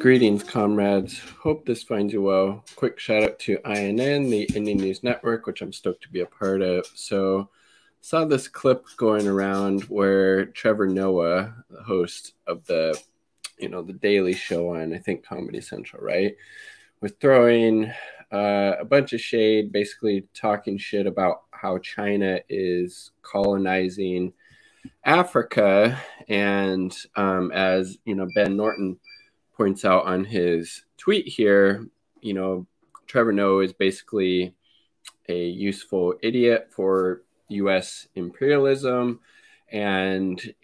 Greetings, comrades. Hope this finds you well. Quick shout out to INN, the Indian News Network, which I'm stoked to be a part of. So, saw this clip going around where Trevor Noah, the host of the Daily Show on, I think, Comedy Central, right, was throwing a bunch of shade, basically talking shit about how China is colonizing Africa. And as Ben Norton points out on his tweet here, Trevor Noah is basically a useful idiot for U.S. imperialism. And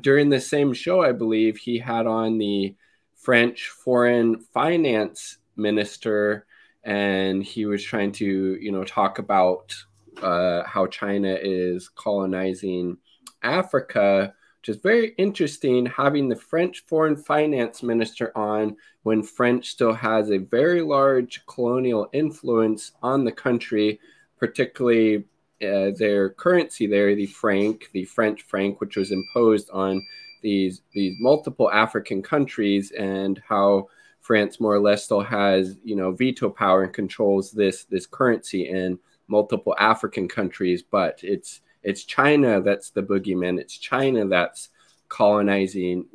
during the same show, I believe he had on the French foreign finance minister, and he was trying to, talk about how China is colonizing Africa, which is very interesting, having the French foreign finance minister on when French still has a very large colonial influence on the country, particularly their currency there, the franc, the French franc, which was imposed on these multiple African countries, and how France more or less still has, veto power and controls this currency in multiple African countries. But it's China that's the boogeyman. It's China that's colonizing,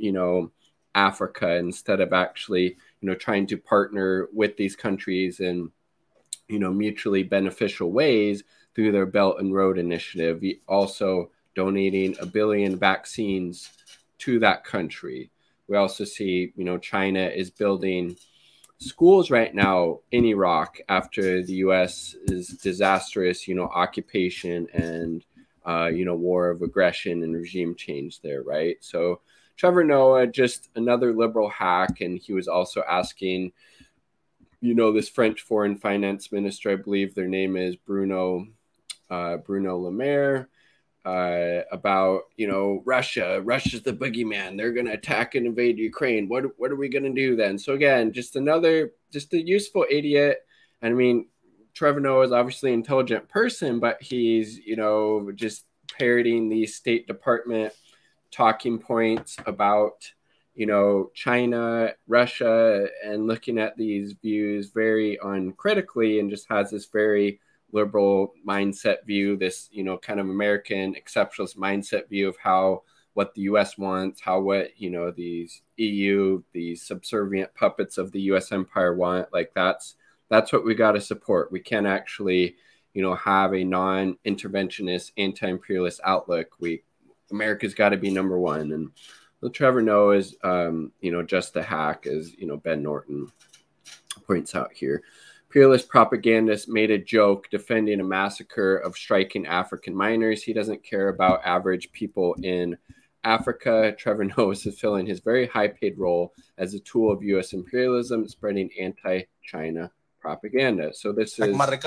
Africa, instead of actually, trying to partner with these countries in, mutually beneficial ways through their Belt and Road Initiative. Also donating 1 billion vaccines to that country. We also see, China is building schools right now in Iraq after the U.S.'s disastrous, occupation and war of aggression and regime change there, right? So Trevor Noah, just another liberal hack, and he was also asking, this French foreign finance minister, I believe their name is Bruno Le Maire, about, Russia. Russia's the boogeyman. They're going to attack and invade Ukraine. What are we going to do then? So again, just a useful idiot. And I mean, Trevor Noah is obviously an intelligent person, but he's, just parroting the State Department talking points about, China, Russia, and looking at these views very uncritically, and just has this very liberal mindset view, this, kind of American exceptionalist mindset view of what the U.S. wants, these EU, these subservient puppets of the U.S. empire want. Like that's what we got to support. We can't actually, have a non-interventionist, anti-imperialist outlook. America's got to be number one. And Trevor Noah is, just a hack, as, Ben Norton points out here. Imperialist propagandist made a joke defending a massacre of striking African miners. He doesn't care about average people in Africa. Trevor Noah is fulfilling his very high-paid role as a tool of U.S. imperialism, spreading anti-China propaganda. So this is, here we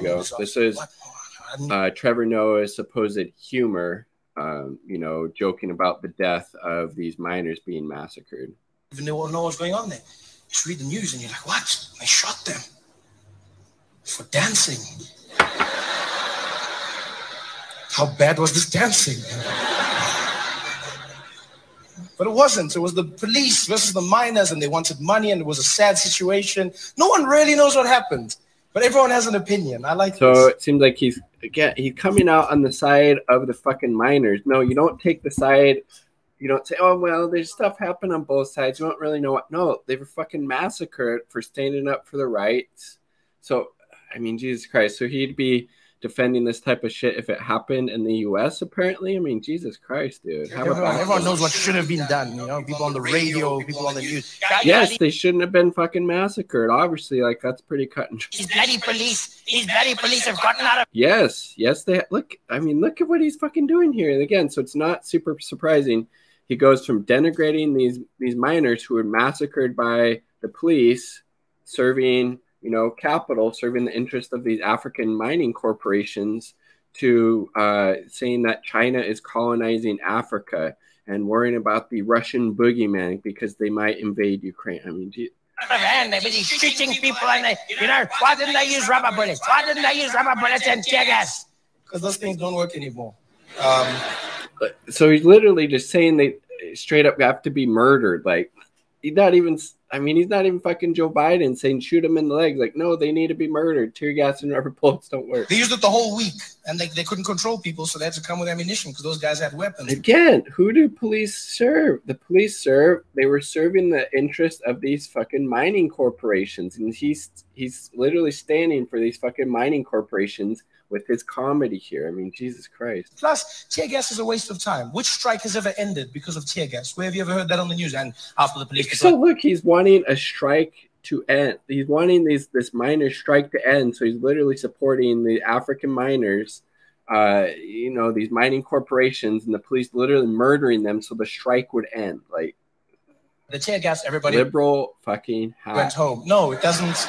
go. This is Trevor Noah's supposed humor, joking about the death of these miners being massacred. Even know what's going on there. Just read the news and you're like, what? They shot them for dancing. How bad was this dancing? But it wasn't. It was the police versus the miners, and they wanted money, and it was a sad situation. No one really knows what happened, but everyone has an opinion. I like so this. It seems like he's coming out on the side of the fucking miners. No, you don't take the side. You don't say, oh, well, there's stuff happened on both sides. You don't really know what. No, they were fucking massacred for standing up for the rights. So, I mean, Jesus Christ. So he'd be defending this type of shit if it happened in the U.S., apparently. I mean, Jesus Christ, dude. Everyone knows what should have been done. People on the radio, people on the news. Yes, they shouldn't have been fucking massacred. Obviously, like, that's pretty cut and dry. These bloody police have gotten out of... Yes, they look at what he's fucking doing here. And again, so it's not super surprising. He goes from denigrating these miners who were massacred by the police, serving capital, serving the interest of these African mining corporations, to saying that China is colonizing Africa and worrying about the Russian boogeyman because they might invade Ukraine. I mean, they're busy shooting people, and why didn't they use rubber bullets? Why didn't they use rubber bullets and tear gas? Because those things don't work anymore. So he's literally just saying straight up have to be murdered. Like, he's not even fucking Joe Biden saying shoot him in the legs. Like, no, they need to be murdered. Tear gas and rubber bullets don't work. They used it the whole week, and they couldn't control people, so they had to come with ammunition because those guys had weapons. Again, who do police serve? The police they were serving the interest of these fucking mining corporations, and he's literally standing for these fucking mining corporations with his comedy here. I mean, Jesus Christ. Plus, tear gas is a waste of time. Which strike has ever ended because of tear gas? Where have you ever heard that on the news? And after the police... So look, he's wanting a strike to end. He's wanting this miner strike to end. So he's literally supporting the African miners, you know, these mining corporations, and the police literally murdering them so the strike would end. Like, the tear gas, everybody... Liberal fucking hack. Went home. No, it doesn't...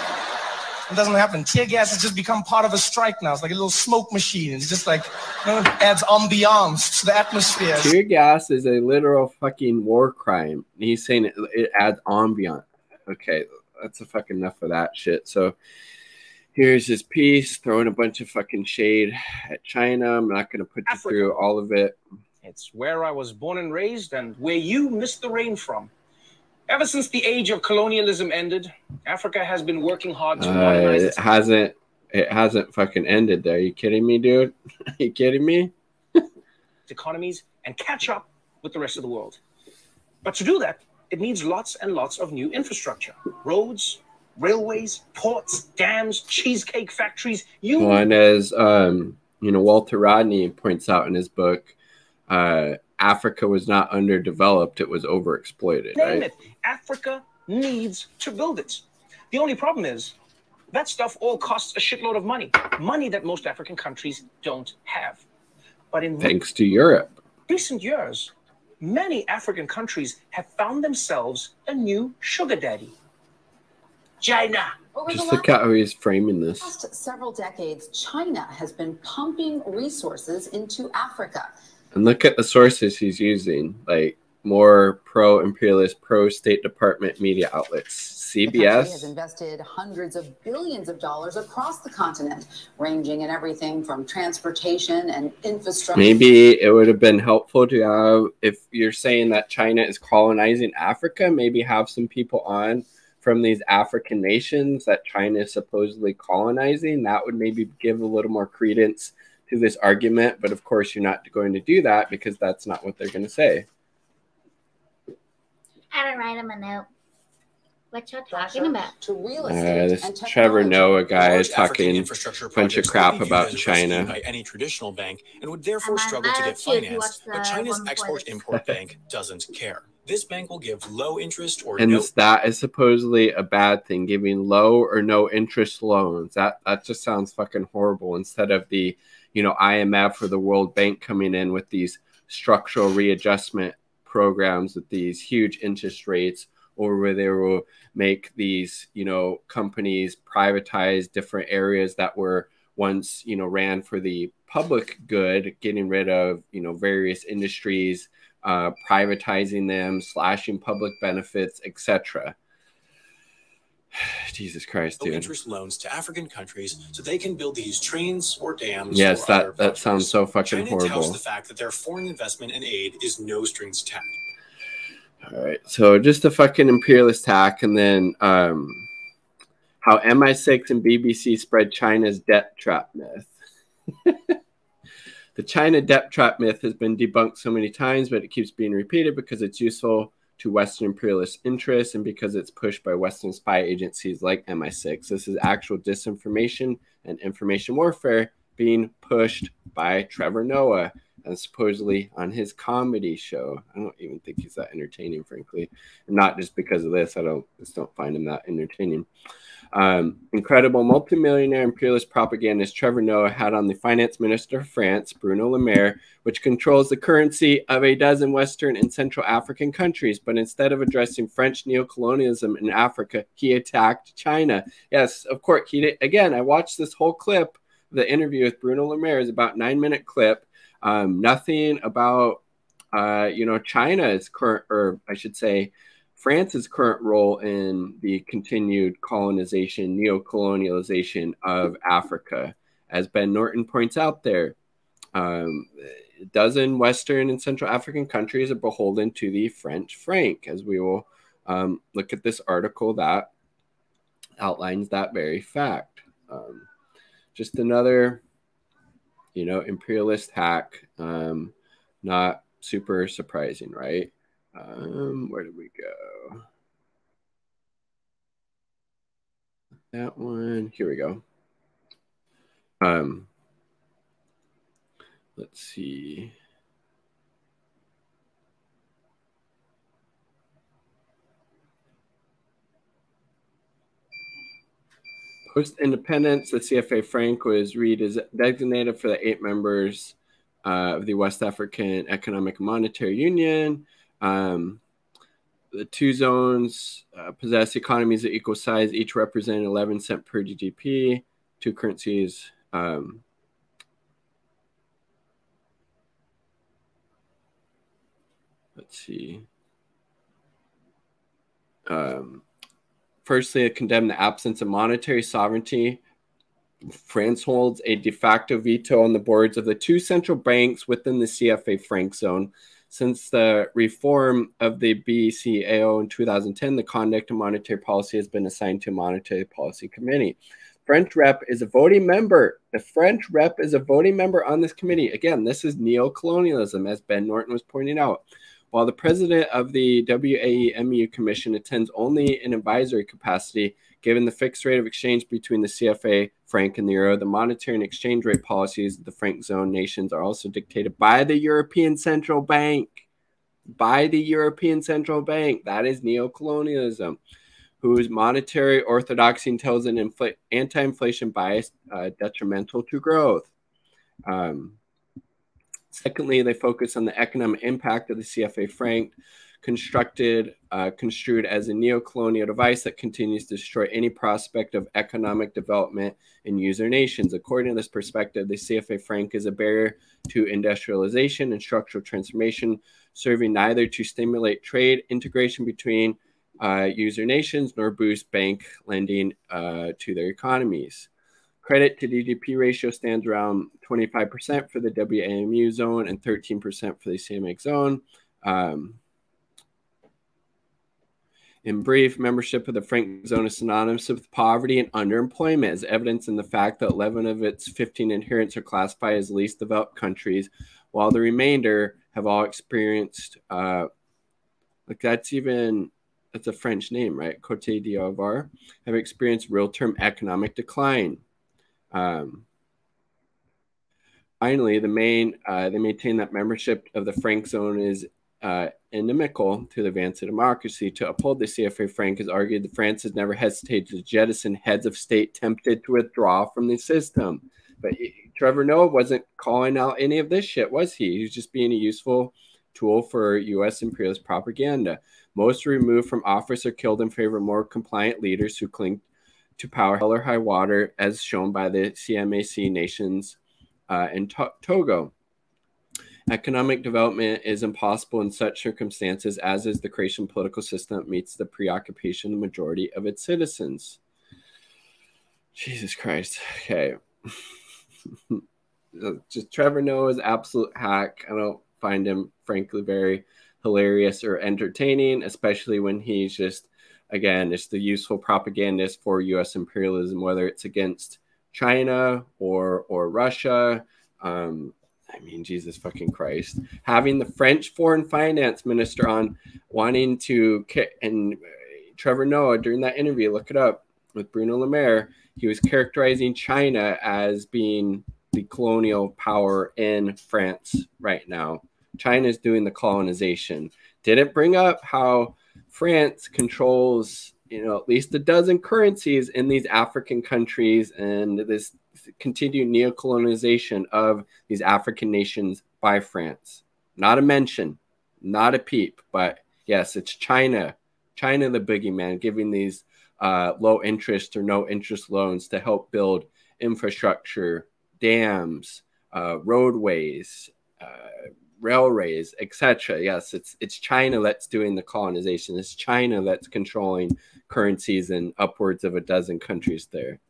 It doesn't happen. Tear gas has just become part of a strike now. It's like a little smoke machine. It's just like, you know, it adds ambiance to the atmosphere. Tear gas is a literal fucking war crime. And he's saying it adds ambiance. Okay, that's fucking enough of that shit. So here's his piece, throwing a bunch of fucking shade at China. I'm not going to put you through all of it. It's where I was born and raised and where you missed the rain from. Ever since the age of colonialism ended, Africa has been working hard to modernize it hasn't fucking ended there. Are you kidding me, dude? Are you kidding me? Economies and catch up with the rest of the world. But to do that, it needs lots and lots of new infrastructure. Roads, railways, ports, dams, cheesecake factories. And as you know, Walter Rodney points out in his book, Africa was not underdeveloped, it was overexploited. Name it. Africa needs to build it. The only problem is that stuff all costs a shitload of money. Money that most African countries don't have. But in thanks to Europe. Recent years, many African countries have found themselves a new sugar daddy. China. Just look at how he's framing this. Last several decades, China has been pumping resources into Africa. And look at the sources he's using, like more pro-imperialist, pro-State Department media outlets. CBS. The country has invested hundreds of billions of dollars across the continent, ranging in everything from transportation and infrastructure. Maybe it would have been helpful to have, if you're saying that China is colonizing Africa, maybe have some people on from these African nations that China is supposedly colonizing. That would maybe give a little more credence to this argument, but of course you're not going to do that because that's not what they're going to say. I would write him a note. What you're talking about? To real estate this Trevor Noah guy is talking a bunch of crap about China. By any traditional bank and would therefore struggle to get financed, but China's Export-Import Bank doesn't care. This bank will give low interest or and no... that is supposedly a bad thing, giving low or no interest loans. That just sounds fucking horrible. Instead of the, you know, IMF or the World Bank coming in with these structural readjustment programs with these huge interest rates, or where they will make these, you know, companies privatize different areas that were once, you know, ran for the public good, getting rid of, you know, various industries, privatizing them, slashing public benefits, etc. Jesus Christ, dude. Interest loans to African countries so they can build these trains or dams. Yes, that sounds so fucking China horrible. touts the fact that their foreign investment and aid is no strings attached. All right, so just a fucking imperialist hack, and then how MI6 and BBC spread China's debt trap myth. The China debt trap myth has been debunked so many times, but it keeps being repeated because it's useful to Western imperialist interests and because it's pushed by Western spy agencies like MI6. This is actual disinformation and information warfare being pushed by Trevor Noah and supposedly on his comedy show. I don't even think he's that entertaining, frankly. And not just because of this. I just don't find him that entertaining. Incredible multimillionaire imperialist propagandist Trevor Noah had on the finance minister of France, Bruno Le Maire, which controls the currency of a dozen Western and Central African countries. But instead of addressing French neocolonialism in Africa, he attacked China. Yes, of course, he did. Again, I watched this whole clip. The interview with Bruno Le Maire is about 9-minute clip. Nothing about, you know, China's current, or I should say, France's current role in the continued colonization, neocolonialization of Africa. As Ben Norton points out there, a dozen Western and Central African countries are beholden to the French franc, as we will look at this article that outlines that very fact. Just another, imperialist hack. Not super surprising, right? Where did we go? That one. Here we go. Let's see. Post-independence, the CFA franc was designated for the 8 members of the West African Economic and Monetary Union. The 2 zones possess economies of equal size, each representing 11 cents per GDP. 2 currencies. Let's see. Firstly, it condemned the absence of monetary sovereignty. France holds a de facto veto on the boards of the 2 central banks within the CFA franc zone. Since the reform of the BCAO in 2010, the conduct of monetary policy has been assigned to a monetary policy committee. French rep is a voting member. The French rep is a voting member on this committee. Again, this is neocolonialism, as Ben Norton was pointing out. While the president of the WAEMU Commission attends only in advisory capacity, given the fixed rate of exchange between the CFA franc and the euro, the monetary and exchange rate policies of the franc zone nations are also dictated by the European Central Bank. By the European Central Bank. That is neocolonialism, whose monetary orthodoxy entails an anti-inflation bias detrimental to growth. Secondly, they focus on the economic impact of the CFA franc, construed as a neo-colonial device that continues to destroy any prospect of economic development in user nations. According to this perspective, the CFA franc is a barrier to industrialization and structural transformation, serving neither to stimulate trade integration between user nations nor boost bank lending to their economies. Credit to GDP ratio stands around 25% for the WAMU zone and 13% for the CMX zone. In brief, membership of the franc zone is synonymous with poverty and underemployment, as evidenced in the fact that 11 of its 15 adherents are classified as least developed countries, while the remainder have all experienced, that's a French name, right? Côte d'Ivoire, have experienced real-term economic decline. Finally, they maintain that membership of the franc zone is inimical to the advance of democracy. To uphold the CFA franc is argued that France has never hesitated to jettison heads of state tempted to withdraw from the system. But Trevor Noah wasn't calling out any of this shit, was he? He was just being a useful tool for U.S. imperialist propaganda. Most are removed from office or killed in favor of more compliant leaders who cling to power, hell or high water, as shown by the CMAC nations in Togo. Economic development is impossible in such circumstances, as is the creation political system that meets the preoccupation of the majority of its citizens. Jesus Christ. Okay. Just Trevor Noah's absolute hack. I don't find him, frankly, very hilarious or entertaining, especially when he's just, again, it's the useful propagandist for U.S. imperialism, whether it's against China or Russia. I mean, Jesus fucking Christ. Having the French foreign finance minister on wanting to, and Trevor Noah, during that interview, look it up, with Bruno Le Maire, he was characterizing China as being the colonial power in France right now. China is doing the colonization. Didn't bring up how France controls, at least a dozen currencies in these African countries, and this continued neocolonization of these African nations by France. Not a mention, not a peep, but yes, it's China. China, the boogeyman, giving these low interest or no interest loans to help build infrastructure, dams, roadways, railways, etc. Yes, it's China that's doing the colonization. It's China that's controlling currencies in upwards of a dozen countries there.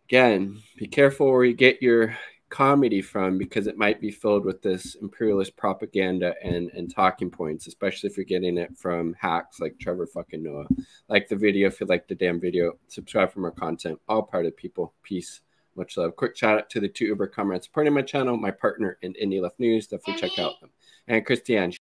Again, be careful where you get your comedy from, because it might be filled with this imperialist propaganda and talking points, especially if you're getting it from hacks like Trevor fucking Noah. Like the video if you like the damn video. Subscribe for more content. All part of people. Peace. Much love. Quick shout out to the 2 Uber comrades supporting my channel, my partner in Indie Left News. Definitely check out them. And Christiane.